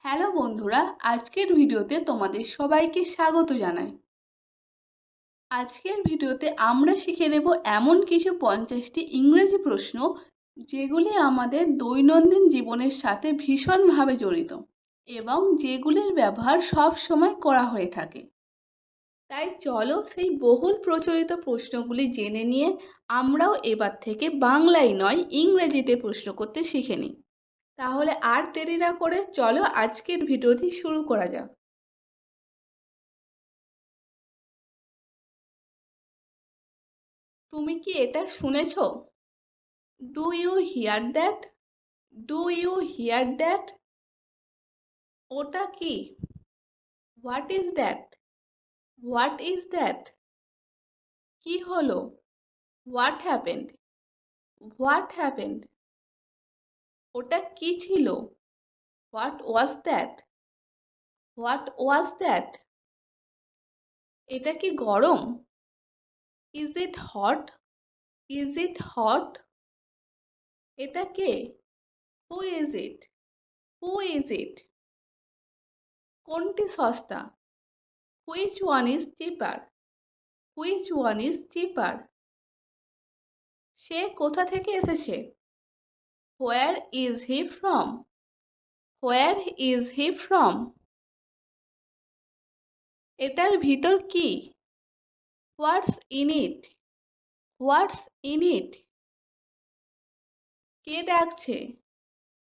Hello বন্ধুরা, আজকের ভিডিওতে তোমাদের সবাইকে স্বাগত জানাই। আজকের ভিডিওতে আমরা শিখে নেব এমন কিছু 50টি ইংরেজি প্রশ্ন যেগুলি আমাদের দৈনন্দিন জীবনের সাথে ভীষণভাবে জড়িত এবং যেগুলির ব্যবহার সব সময় করা হয়ে থাকে। তাই চলো সেই বহুল প্রচলিত প্রশ্নগুলি জেনে নিয়ে আমরাও এবার থেকে বাংলায় নয় ইংরেজিতে প্রশ্ন করতে শিখে নিই। তাহলে আর দেরি না করে চলো আজকের ভিডিওটি শুরু করা যাক। তুমি কি এটা শুনেছো? Do you hear that? Do you hear that? ওটা কি? What is that? What is that? কি হলো? What happened? What happened? ওটা কি ছিল? What was that? What was that? এটা কি গরম? Is it hot? Is it hot? এটা কে? Who is it? Who is it? কোনটি সস্তা? Which one is cheaper? Which one is cheaper? সে কোথা থেকে এসেছে? Where is he from? Where is he from? এটার ভিতর কি? হোয়াটস in it? What's in it? কে ডাকছে?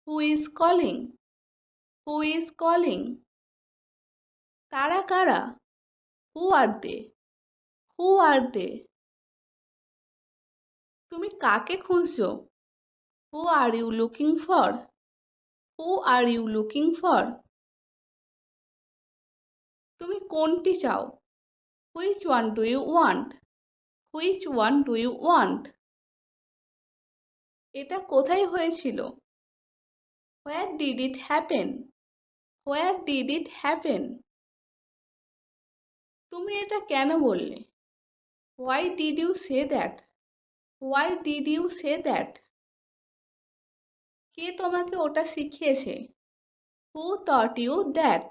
Who is calling? Who is calling? তারা কারা? হু আর দে? হু আর দে? তুমি কাকে খুঁজছো? Who are you looking for? Who are you looking for? তুমি কোনটি চাও? Which one do you want? Which one do you want? এটা কোথায় হয়েছিল? Where did it happen? Where did it happen? তুমি এটা কেন বললে? Why did you say that? Why did you say that? কে তোমাকে ওটা শিখিয়েছে? Who taught you that?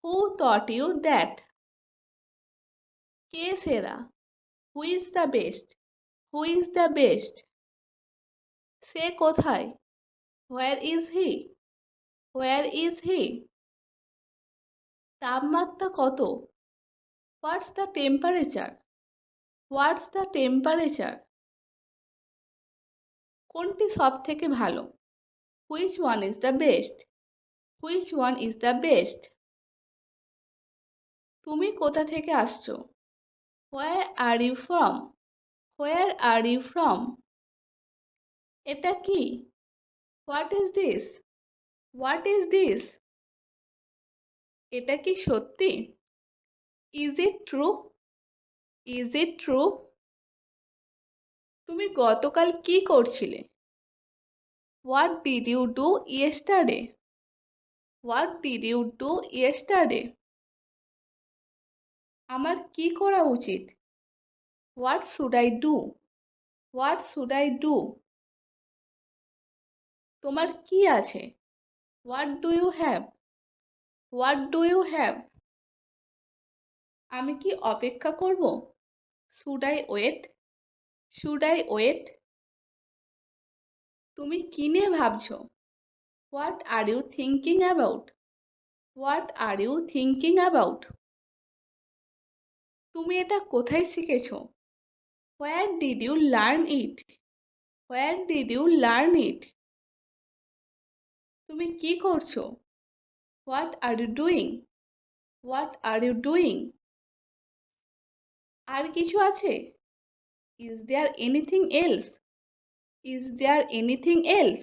Who taught you that? কে সেরা? Who is the best? Who is the best? সে কোথায়? Where is he? Where is he? তাপমাত্রা কত? What's the temperature? What's the temperature? কোনটি সব থেকে ভালো? Which one is the best? Which one is the best? তুমি কোথা থেকে আসছো? Where are you from? Where are you from? এটা কি? What is this? What is this? এটা কি সত্যি? Is it true? Is it true? তুমি গতকাল কি করছিলে? What did you do yesterday? What did you do yesterday? আমার কি করা উচিত? What should I do? What should I do? তোমার কি আছে? What do you have? What do you have? আমি কি অপেক্ষা করব? Should I wait? Should I wait? তুমি কি নিয়ে ভাবছো? What are you thinking about? What are you thinking about? তুমি এটা কোথায় শিখেছো? Where did you learn it? Where did you learn it? তুমি কি করছো? What are you doing? What are you doing? আর কিছু আছে? Is there anything else? Is there anything else?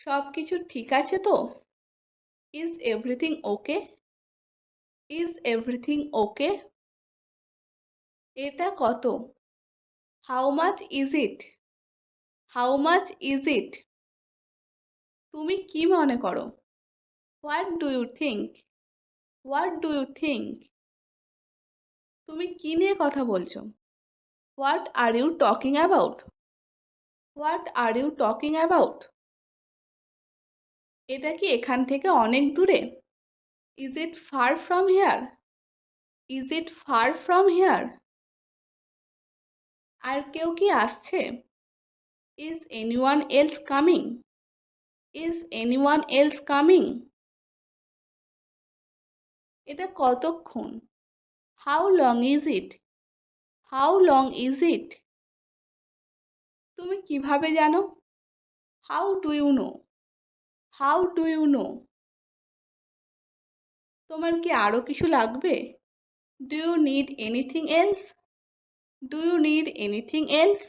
সব কিছু ঠিক আছে তো? Is everything okay? Is everything okay? এটা কত? How much is it? How much is it? তুমি কি মনে করো? What do you think? What do you think? তুমি কি নিয়ে কথা বলছো? What are you talking about? What are you talking about? এটা কি এখান থেকে অনেক দূরে? Is it far from here? Is it far from here? আর কেউ কি আসছে? Is anyone else coming? Is anyone else coming? এটা কতক্ষণ? How long is it? How long is it? তুমি কিভাবে জানো? How do you know? How do you know? তোমার কি আরও কিছু লাগবে? Do you need anything else? Do you need anything else?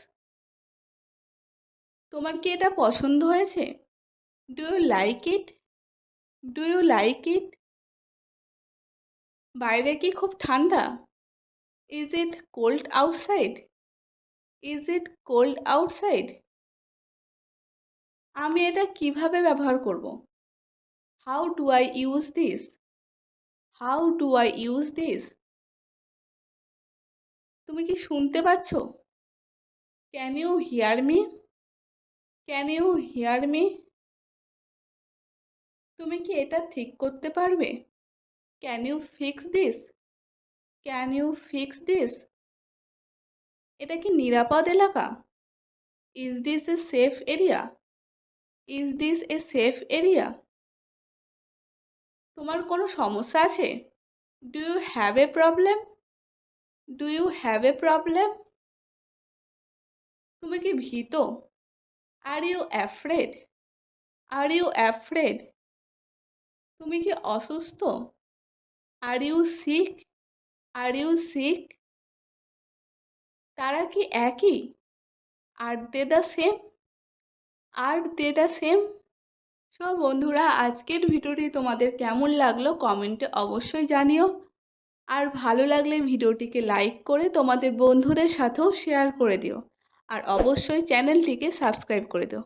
তোমার কি এটা পছন্দ হয়েছে? Do you like it? Do you like it? বাইরে কি খুব ঠান্ডা? Is it cold outside? Is it cold outside? আমি এটা কিভাবে ব্যবহার করব? How do I use this? How do I use this? তুমি কি শুনতে পাচ্ছ? Can you hear me? Can you hear me? তুমি কি এটা ঠিক করতে পারবে? Can you fix this? Can you fix this? এটা কি নিরাপদ এলাকা? Is this a safe area? Is this a safe area? তোমার কোনো সমস্যা আছে? Do you have a problem? Do you have a problem? তুমি কি ভীত? Are you afraid? Are you afraid? তুমি কি অসুস্থ? Are you sick? Are you sick? তারা কি একই? Are they the same? Are they the same? সব বন্ধুরা, আজকের ভিডিওটি তোমাদের কেমন লাগলো কমেন্টে অবশ্যই জানিও। আর ভালো লাগলে ভিডিওটিকে লাইক করে তোমাদের বন্ধুদের সাথেও শেয়ার করে দিও। আর অবশ্যই চ্যানেলটিকে সাবস্ক্রাইব করে দিও।